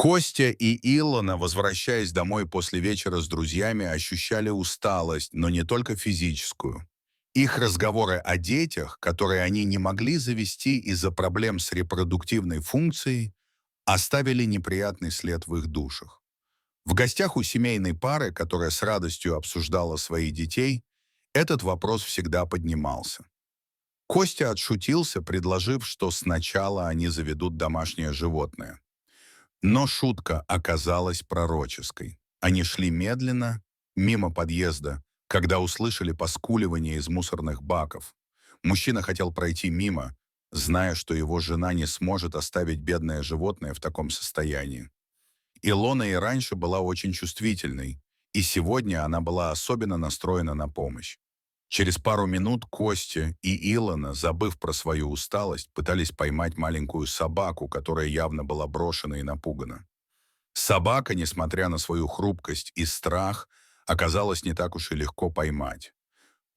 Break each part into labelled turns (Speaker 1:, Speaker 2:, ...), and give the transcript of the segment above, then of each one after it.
Speaker 1: Костя и Илона, возвращаясь домой после вечера с друзьями, ощущали усталость, но не только физическую. Их разговоры о детях, которые они не могли завести из-за проблем с репродуктивной функцией, оставили неприятный след в их душах. В гостях у семейной пары, которая с радостью обсуждала своих детей, этот вопрос всегда поднимался. Костя отшутился, предложив, что сначала они заведут домашнее животное. Но шутка оказалась пророческой. Они шли медленно, мимо подъезда, когда услышали поскуливание из мусорных баков. Мужчина хотел пройти мимо, зная, что его жена не сможет оставить бедное животное в таком состоянии. Илона и раньше была очень чувствительной, и сегодня она была особенно настроена на помощь. Через пару минут Костя и Илона, забыв про свою усталость, пытались поймать маленькую собаку, которая явно была брошена и напугана. Собака, несмотря на свою хрупкость и страх, оказалась не так уж и легко поймать.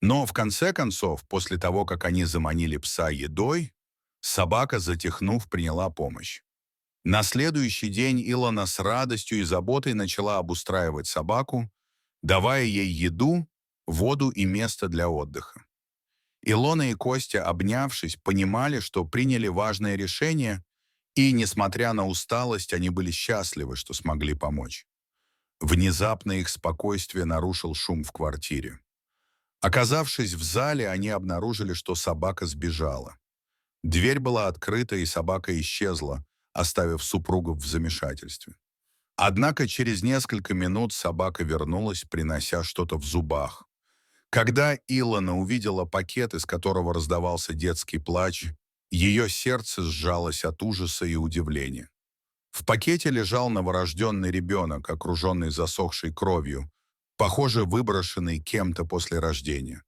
Speaker 1: Но в конце концов, после того, как они заманили пса едой, собака, затихнув, приняла помощь. На следующий день Илона с радостью и заботой начала обустраивать собаку, давая ей еду, воду и место для отдыха. Илона и Костя, обнявшись, понимали, что приняли важное решение, и, несмотря на усталость, они были счастливы, что смогли помочь. Внезапно их спокойствие нарушил шум в квартире. Оказавшись в зале, они обнаружили, что собака сбежала. Дверь была открыта, и собака исчезла, оставив супругов в замешательстве. Однако через несколько минут собака вернулась, принося что-то в зубах. Когда Илона увидела пакет, из которого раздавался детский плач, ее сердце сжалось от ужаса и удивления. В пакете лежал новорожденный ребенок, окруженный засохшей кровью, похоже, выброшенный кем-то после рождения.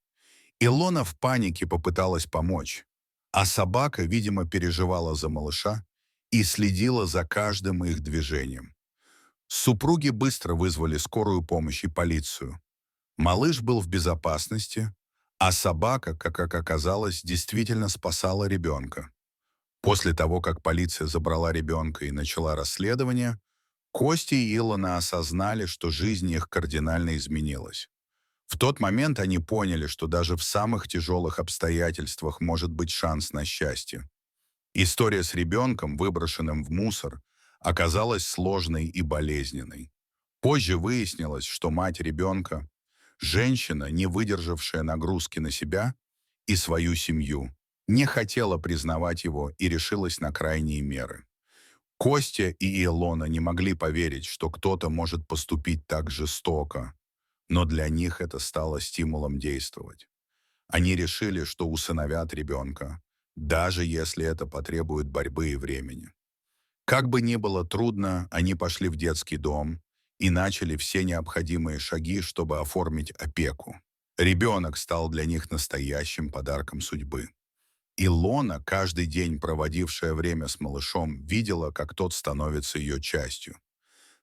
Speaker 1: Илона в панике попыталась помочь, а собака, видимо, переживала за малыша и следила за каждым их движением. Супруги быстро вызвали скорую помощь и полицию. Малыш был в безопасности, а собака, как оказалось, действительно спасала ребенка. После того, как полиция забрала ребенка и начала расследование, Костя и Илона осознали, что жизнь их кардинально изменилась. В тот момент они поняли, что даже в самых тяжелых обстоятельствах может быть шанс на счастье. История с ребенком, выброшенным в мусор, оказалась сложной и болезненной. Позже выяснилось, что мать ребенка, женщина, не выдержавшая нагрузки на себя и свою семью, не хотела признавать его и решилась на крайние меры. Костя и Илона не могли поверить, что кто-то может поступить так жестоко, но для них это стало стимулом действовать. Они решили, что усыновят ребенка, даже если это потребует борьбы и времени. Как бы ни было трудно, они пошли в детский дом и начали все необходимые шаги, чтобы оформить опеку. Ребенок стал для них настоящим подарком судьбы. Илона, каждый день проводившая время с малышом, видела, как тот становится ее частью.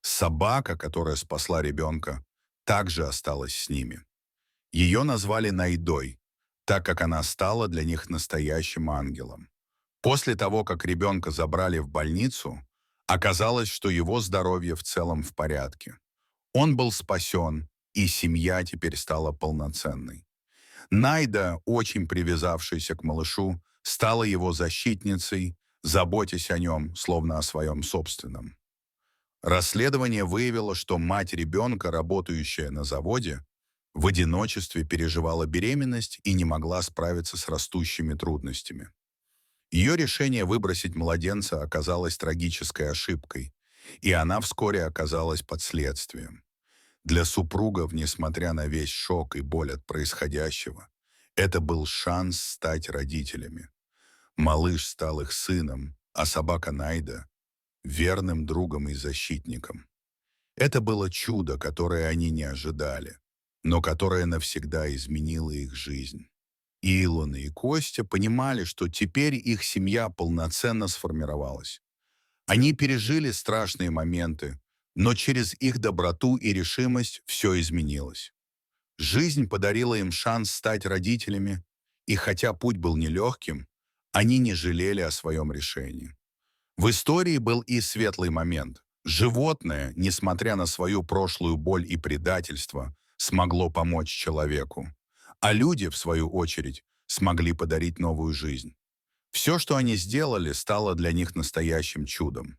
Speaker 1: Собака, которая спасла ребенка, также осталась с ними. Ее назвали Найдой, так как она стала для них настоящим ангелом. После того, как ребенка забрали в больницу, оказалось, что его здоровье в целом в порядке. Он был спасен, и семья теперь стала полноценной. Найда, очень привязавшаяся к малышу, стала его защитницей, заботясь о нем, словно о своем собственном. Расследование выявило, что мать ребенка, работающая на заводе, в одиночестве переживала беременность и не могла справиться с растущими трудностями. Ее решение выбросить младенца оказалось трагической ошибкой, и она вскоре оказалась под следствием. Для супругов, несмотря на весь шок и боль от происходящего, это был шанс стать родителями. Малыш стал их сыном, а собака Найда — верным другом и защитником. Это было чудо, которое они не ожидали, но которое навсегда изменило их жизнь. И Илона, и Костя понимали, что теперь их семья полноценно сформировалась. Они пережили страшные моменты, но через их доброту и решимость все изменилось. Жизнь подарила им шанс стать родителями, и хотя путь был нелегким, они не жалели о своем решении. В истории был и светлый момент. Животное, несмотря на свою прошлую боль и предательство, смогло помочь человеку. А люди, в свою очередь, смогли подарить новую жизнь. Все, что они сделали, стало для них настоящим чудом.